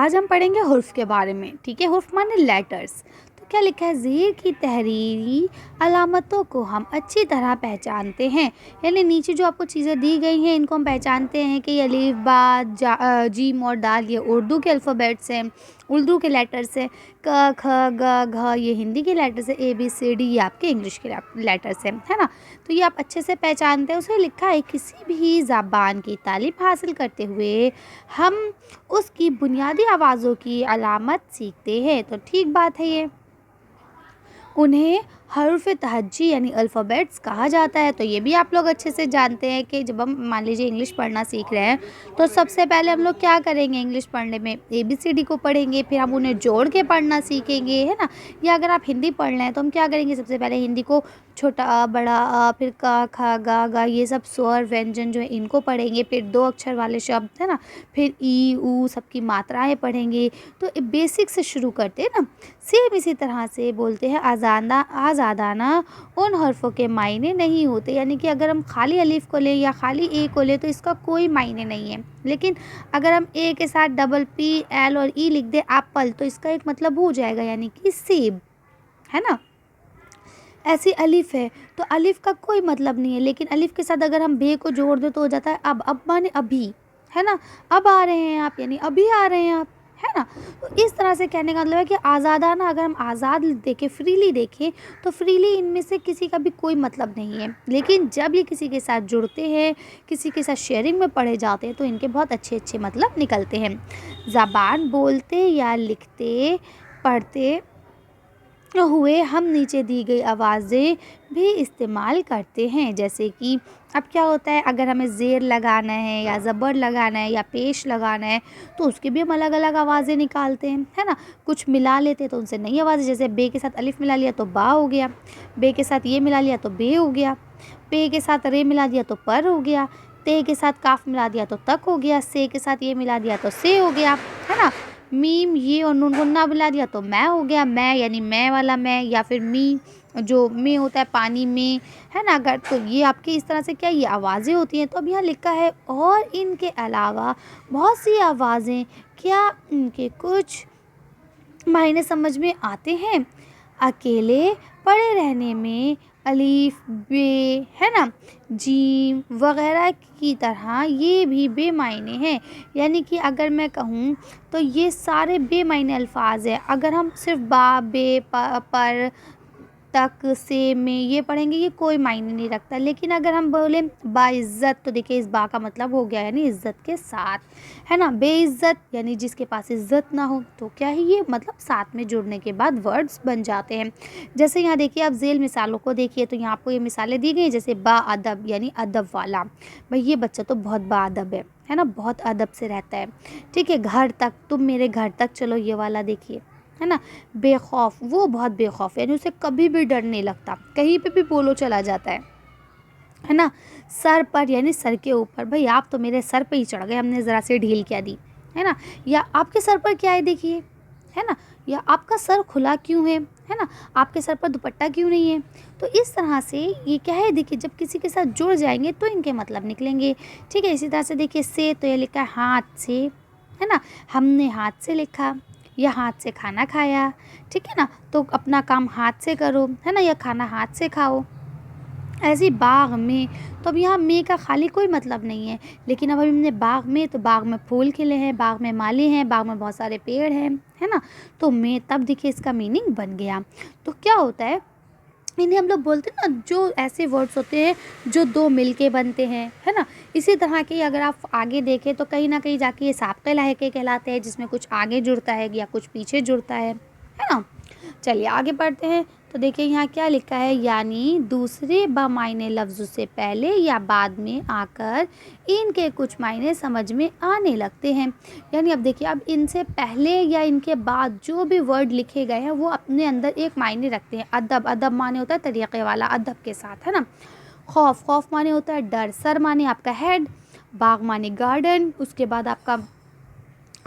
آج ہم پڑھیں گے حرف کے بارے میں. ٹھیک ہے, حرف مانے لیٹرز. تو کیا لکھا ہے, زیر کی تحریری علامتوں کو ہم اچھی طرح پہچانتے ہیں. یعنی نیچے جو آپ کو چیزیں دی گئی ہیں ان کو ہم پہچانتے ہیں کہ یہ الف با جیم اور دال یہ اردو کے الفابیٹس ہیں, اردو کے لیٹرز ہیں. ک کھ گ گھ یہ ہندی کے لیٹرز ہیں. اے بی سی ڈی یہ آپ کے انگلش کے لیٹرز ہیں, ہے نا. تو یہ آپ اچھے سے پہچانتے ہیں. اسے لکھا ہے کسی بھی زبان کی تعلیم حاصل کرتے ہوئے ہم اس کی بنیادی آوازوں کی علامت سیکھتے ہیں. تو ٹھیک بات ہے, یہ انہیں حروف تہجی یعنی الفابیٹس کہا جاتا ہے. تو یہ بھی آپ لوگ اچھے سے جانتے ہیں کہ جب ہم مان لیجیے انگلش پڑھنا سیکھ رہے ہیں تو سب سے پہلے ہم لوگ کیا کریں گے, انگلش پڑھنے میں اے بی سی ڈی کو پڑھیں گے, پھر ہم انہیں جوڑ کے پڑھنا سیکھیں گے, ہے نا. یا اگر آپ ہندی پڑھ رہے ہیں تو ہم کیا کریں گے, سب سے پہلے ہندی کو چھوٹا آ بڑا آ, پھر کا کھا گا گا یہ سب سور وینجن جو ہے ان کو پڑھیں گے. پھر 2 اکشر والے شبد ہے نا, پھر ای او سب کی ماترائیں پڑھیں گے. تو بیسک سے شروع کرتے ہیں نا. سیم اسی طرح سے بولتے ہیں آزادانہ ان حرفوں کے معنی نہیں ہوتے. یعنی کہ اگر ہم خالی الف کو لیں یا خالی اے کو لیں تو اس کا کوئی معنی نہیں ہے. لیکن اگر ہم اے کے ساتھ ڈبل پی ایل اور ای لکھ دیں ایپل تو اس کا ایک مطلب ہو جائے گا, یعنی کہ سیب, ہے نا. ایسی الف ہے تو الف کا کوئی مطلب نہیں ہے, لیکن الف کے ساتھ اگر ہم بے کو جوڑ دیں تو ہو جاتا ہے اب مانے ابھی, ہے نا. اب آ رہے ہیں آپ, یعنی ابھی آ رہے ہیں آپ, ہے نا. تو اس طرح سے کہنے کا مطلب ہے کہ آزادانہ اگر ہم آزاد دیکھیں, فریلی دیکھیں تو فریلی ان میں سے کسی کا بھی کوئی مطلب نہیں ہے. لیکن جب یہ کسی کے ساتھ جڑتے ہیں, کسی کے ساتھ شیئرنگ میں پڑھے جاتے ہیں تو ان کے بہت اچھے اچھے مطلب نکلتے ہیں. زبان بولتے یا لکھتے پڑھتے ہوئے ہم نیچے دی گئی آوازیں بھی استعمال کرتے ہیں. جیسے کہ اب کیا ہوتا ہے, اگر ہمیں زیر لگانا ہے یا زبر لگانا ہے یا پیش لگانا ہے تو اس کی بھی ہم الگ الگ آوازیں نکالتے ہیں, ہے نا. کچھ ملا لیتے تو ان سے نئی آوازیں, جیسے بے کے ساتھ الف ملا لیا تو با ہو گیا, بے کے ساتھ یہ ملا لیا تو بے ہو گیا, پے کے ساتھ رے ملا دیا تو پر ہو گیا, تے کے ساتھ کاف ملا دیا تو تک ہو گیا, سے کے ساتھ یہ ملا دیا تو سے ہو گیا, ہے نا. میم یہ اور نون غنہ ملا دیا تو میں ہو گیا, میں یعنی میں والا میں, یا پھر می جو میں ہوتا ہے پانی میں, ہے نا. اگر تو یہ آپ کی اس طرح سے کیا یہ آوازیں ہوتی ہیں. تو اب یہاں لکھا ہے اور ان کے علاوہ بہت سی آوازیں کیا ان کے کچھ معنی سمجھ میں آتے ہیں. اکیلے پڑے رہنے میں الف بے, ہے نا, جیم وغیرہ کی طرح یہ بھی بے معنی ہیں. یعنی کہ اگر میں کہوں تو یہ سارے بے معنی الفاظ ہیں. اگر ہم صرف با بے پر تک سے میں یہ پڑھیں گے یہ کوئی معنی نہیں رکھتا. لیکن اگر ہم بولیں با عزت تو دیکھیں اس با کا مطلب ہو گیا یعنی عزت کے ساتھ, ہے نا. بے عزت یعنی جس کے پاس عزت نہ ہو. تو کیا ہے یہ مطلب ساتھ میں جڑنے کے بعد ورڈز بن جاتے ہیں. جیسے یہاں دیکھیے آپ ذیل مثالوں کو دیکھیے تو یہاں آپ کو یہ مثالیں دی گئی ہیں. جیسے با ادب یعنی ادب والا, بھئی یہ بچہ تو بہت با ادب ہے نا, بہت ادب سے رہتا ہے. ٹھیک ہے, گھر تک تم میرے گھر تک چلو یہ والا دیکھیے, ہے نا. بے خوف وہ بہت بے خوف ہے, یعنی اسے کبھی بھی ڈر نہیں لگتا, کہیں پہ بھی بولو چلا جاتا ہے نا. سر پر یعنی سر کے اوپر, بھئی آپ تو میرے سر پہ ہی چڑھ گئے, ہم نے ذرا سے ڈھیل کیا دی, ہے نا. یا آپ کے سر پر کیا ہے دیکھیے, ہے نا. یا آپ کا سر کھلا کیوں ہے نا, آپ کے سر پر دوپٹہ کیوں نہیں ہے. تو اس طرح سے یہ کیا ہے دیکھیے جب کسی کے ساتھ جڑ جائیں گے تو ان کے مطلب نکلیں گے. ٹھیک ہے, اسی طرح سے دیکھیے سے تو یہ لکھا ہے ہاتھ سے, ہے نا, ہم نے ہاتھ سے لکھا, یا ہاتھ سے کھانا کھایا. ٹھیک ہے نا, تو اپنا کام ہاتھ سے کرو, ہے نا, یا کھانا ہاتھ سے کھاؤ. ایسی باغ میں, تو اب یہاں میں کا خالی کوئی مطلب نہیں ہے. لیکن اب ہم نے باغ میں, تو باغ میں پھول کھلے ہیں, باغ میں مالے ہیں, باغ میں بہت سارے پیڑ ہیں, ہے نا. تو میں تب دیکھیے اس کا میننگ بن گیا. تو کیا ہوتا ہے انہیں ہم لوگ بولتے ہیں نا جو ایسے ورڈز ہوتے ہیں جو دو مل کے بنتے ہیں, ہے نا. اسی طرح کے اگر آپ آگے دیکھیں تو کہیں نہ کہیں جا کے یہ سابقہ لاحقہ کہلاتے ہیں, جس میں کچھ آگے جڑتا ہے یا کچھ پیچھے جڑتا ہے نا. چلیے آگے پڑھتے ہیں. تو دیکھیں یہاں کیا لکھا ہے, یعنی دوسرے بمعنی لفظ سے پہلے یا بعد میں آ کر ان کے کچھ معنی سمجھ میں آنے لگتے ہیں. یعنی اب دیکھیے اب ان سے پہلے یا ان کے بعد جو بھی ورڈ لکھے گئے ہیں وہ اپنے اندر ایک معنی رکھتے ہیں. ادب, ادب معنی ہوتا ہے طریقے والا, ادب کے ساتھ, ہے نا. خوف, خوف معنی ہوتا ہے ڈر. سر معنی آپ کا ہیڈ. باغ معنی گارڈن. اس کے بعد آپ کا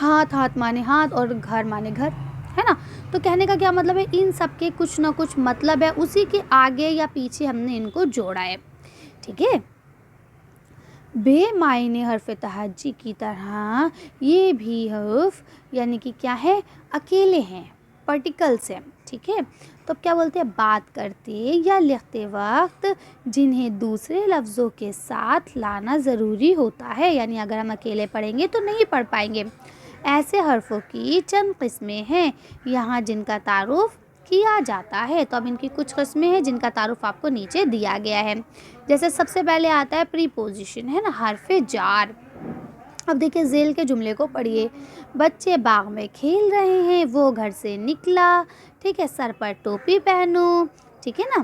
ہاتھ, ہاتھ معنی ہاتھ, اور گھر معنی گھر, ہے نا. تو کہنے کا کیا مطلب ہے, ان سب کے کچھ نہ کچھ مطلب ہے, اسی کے آگے یا پیچھے ہم نے ان کو جوڑا ہے. ٹھیک ہے. بے معنی حرف تہجی کی طرح یہ بھی حرف یعنی کہ کیا ہے، اکیلے ہیں، پارٹیکلس ہیں، ٹھیک ہے۔ تو کیا بولتے ہیں، بات کرتے یا لکھتے وقت جنہیں دوسرے لفظوں کے ساتھ لانا ضروری ہوتا ہے، یعنی اگر ہم اکیلے پڑھیں گے تو نہیں پڑھ پائیں گے۔ ایسے حرفوں کی چند قسمیں ہیں یہاں جن کا تعارف کیا جاتا ہے۔ تو اب ان کی کچھ قسمیں ہیں جن کا تعارف آپ کو نیچے دیا گیا ہے۔ جیسے سب سے پہلے آتا ہے پریپوزیشن، ہے نا، حرف جار۔ اب دیکھیں ذیل کے جملے کو پڑھیے۔ بچے باغ میں کھیل رہے ہیں، وہ گھر سے نکلا، ٹھیک ہے، سر پر ٹوپی پہنو، ٹھیک ہے نا۔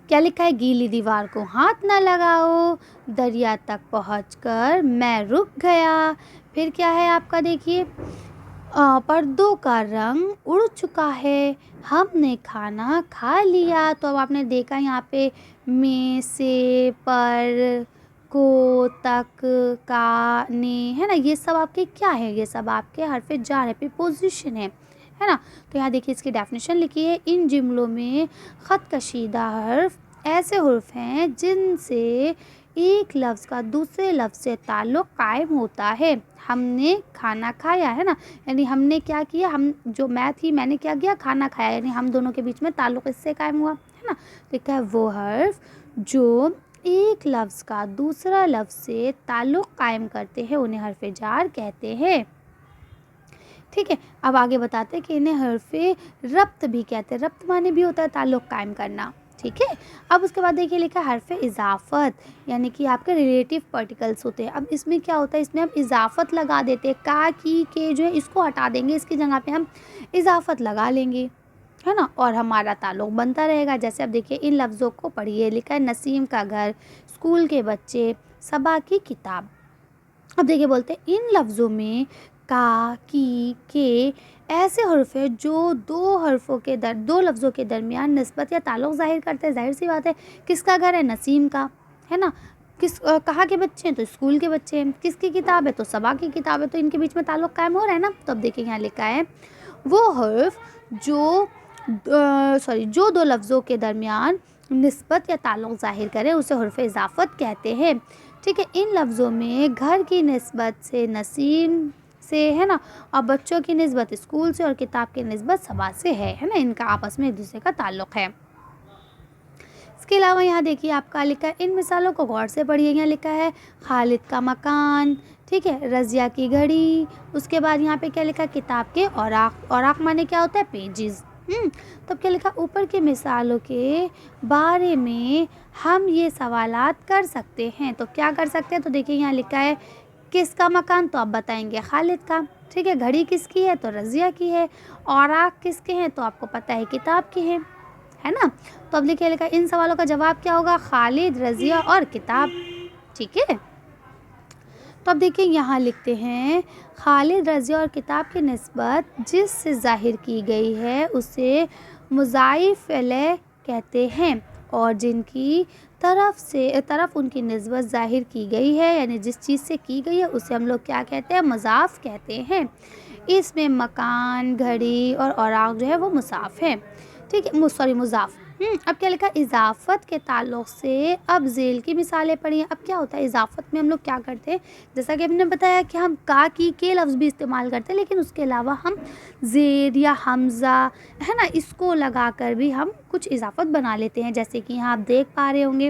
کیا لکھا ہے، گیلی دیوار کو ہاتھ نہ لگاؤ، دریا تک پہنچ کر میں رک گیا۔ پھر کیا ہے آپ کا، دیکھیے، پردوں کا رنگ اڑ چکا ہے، ہم نے کھانا کھا لیا۔ تو اب آپ نے دیکھا یہاں پہ میں، سے، پر، کو، تک، کا، نے، ہے نا، یہ سب آپ کے کیا ہے، یہ سب آپ کے حرف جار ہے، پریپوزیشن ہے نا۔ تو یہاں دیکھیے اس کی ڈیفینیشن لکھی ہے، ان جملوں میں خط کشیدہ حرف ایسے حرف ہیں جن سے ایک لفظ کا دوسرے لفظ سے تعلق قائم ہوتا ہے۔ ہم نے کھانا کھایا، ہے نا، یعنی ہم نے کیا کیا، ہم جو میں تھی میں نے کیا کیا، کھانا کھایا، یعنی ہم دونوں کے بیچ میں تعلق اس سے قائم ہوا، ہے نا۔ دیکھا ہے وہ حرف جو ایک لفظ کا دوسرا لفظ سے تعلق قائم کرتے ہیں انہیں حرف جار کہتے ہیں، ٹھیک ہے۔ اب آگے بتاتے ہیں کہ انہیں حرف ربط بھی کہتے ہیں۔ ربط معنی بھی ہوتا ہے تعلق قائم کرنا، ٹھیک ہے۔ اب اس کے بعد دیکھیے لکھا حرف اضافت، یعنی کہ آپ کے ریلیٹیو پارٹیکلس ہوتے ہیں۔ اب اس میں کیا ہوتا ہے، اس میں ہم اضافت لگا دیتے ہیں، کا، کی، کے جو ہے اس کو ہٹا دیں گے، اس کی جگہ پہ ہم اضافت لگا لیں گے، ہے نا، اور ہمارا تعلق بنتا رہے گا۔ جیسے اب دیکھیے ان لفظوں کو پڑھیے، لکھا ہے نسیم کا گھر، اسکول کے بچے، صبا کی کتاب۔ اب دیکھیے بولتے ہیں ان لفظوں میں کا، کی، کے ایسے حرف ہیں جو دو لفظوں کے درمیان نسبت یا تعلق ظاہر کرتے ہیں۔ ظاہر سی بات ہے، کس کا گھر ہے، نسیم کا، ہے نا، کہاں کے بچے ہیں، تو اسکول کے بچے ہیں، کس کی کتاب ہے، تو صبا کی کتاب ہے، تو ان کے بیچ میں تعلق قائم ہو رہا ہے نا۔ تو اب دیکھیں یہاں لکھا ہے وہ حرف جو دو لفظوں کے درمیان نسبت یا تعلق ظاہر کرے اسے حرف اضافت کہتے ہیں، ٹھیک ہے۔ ان لفظوں میں گھر کی نسبت سے نسیم سے، ہے نا، اور بچوں کی نسبت اسکول سے اور کتاب کی نسبت صبا سے ہے نا، ان کا آپس میں ایک دوسرے کا تعلق ہے۔ اس کے علاوہ یہاں دیکھیے آپ کا لکھا ہے، ان مثالوں کو غور سے پڑھیے۔ یہاں لکھا ہے خالد کا مکان، ٹھیک ہے، رضیہ کی گھڑی، اس کے بعد یہاں پہ کیا لکھا ہے، کتاب کے اوراق۔ اوراق معنی کیا ہوتا ہے، پیجز۔ تب کیا لکھا، اوپر کے مثالوں کے بارے میں ہم یہ سوالات کر سکتے ہیں۔ تو کیا کر سکتے ہیں، تو دیکھیے یہاں لکھا ہے کس کا مکان، تو آپ بتائیں گے خالد کا، ٹھیک ہے۔ گھڑی کس کی ہے، تو رضیہ کی ہے۔ اوراق کس کے ہیں، تو آپ کو پتہ ہے کتاب کی ہے نا۔ تو اب لکھے لکھا ان سوالوں کا جواب کیا ہوگا، خالد، رضیہ اور کتاب، ٹھیک ہے۔ تو اب دیکھیں یہاں لکھتے ہیں خالد، رضیہ اور کتاب کی نسبت جس سے ظاہر کی گئی ہے اسے مضاعف الیہ کہتے ہیں، اور جن کی طرف ان کی نسبت ظاہر کی گئی ہے، یعنی جس چیز سے کی گئی ہے اسے ہم لوگ کیا کہتے ہیں، مضاف کہتے ہیں۔ اس میں مکان، گھڑی اور اوراق جو ہے وہ مضاف ہے، ٹھیک ہے، مضاف۔ اب کیا لکھا، اضافت کے تعلق سے اب ذیل کی مثالیں پڑھی۔ اب کیا ہوتا ہے اضافت میں ہم لوگ کیا کرتے ہیں، جیسا کہ ہم نے بتایا کہ ہم کا، کی، کے لفظ بھی استعمال کرتے ہیں، لیکن اس کے علاوہ ہم زیر یا حمزہ، ہے نا، اس کو لگا کر بھی ہم کچھ اضافت بنا لیتے ہیں۔ جیسے کہ یہاں آپ دیکھ پا رہے ہوں گے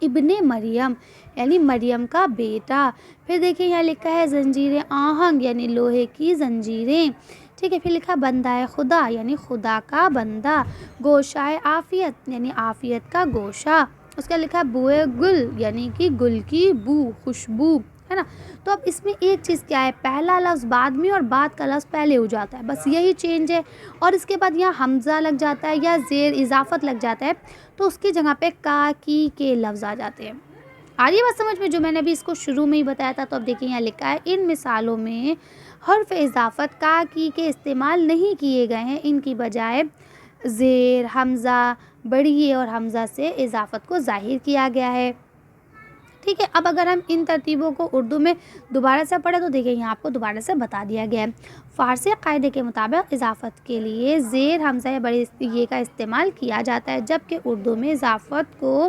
ابن مریم، یعنی مریم کا بیٹا۔ پھر دیکھیں یہاں لکھا ہے زنجیر آہنگ، یعنی لوہے کی زنجیریں، ٹھیک ہے۔ پھر لکھا بندہ خدا، یعنی خدا کا بندہ۔ گوشہ عافیت، یعنی عافیت کا گوشہ۔ اس کا لکھا بوئے گل، یعنی کہ گل کی بو، خوشبو، ہے نا۔ تو اب اس میں ایک چیز کیا ہے، پہلا لفظ بعد میں اور بعد کا لفظ پہلے ہو جاتا ہے، بس یہی چینج ہے۔ اور اس کے بعد یہاں حمزہ لگ جاتا ہے یا زیر اضافت لگ جاتا ہے، تو اس کی جگہ پہ کا، کی، کے لفظ آ جاتے ہیں۔ آ رہی ہے بات سمجھ میں، جو میں نے ابھی اس کو شروع میں ہی بتایا تھا۔ تو اب دیکھیں یہاں لکھا ہے ان مثالوں میں حرف اضافت کا، کی کے استعمال نہیں کیے گئے ہیں، ان کی بجائے زیر، حمزہ، بڑی اور حمزہ سے اضافت کو ظاہر کیا گیا ہے، ٹھیک ہے۔ اب اگر ہم ان ترتیبوں کو اردو میں دوبارہ سے پڑھیں تو دیکھیں یہاں آپ کو دوبارہ سے بتا دیا گیا ہے۔ فارسی قاعدے کے مطابق اضافت کے لیے زیر، حمزہ یا بڑی یہ کا استعمال کیا جاتا ہے، جبکہ اردو میں اضافت کو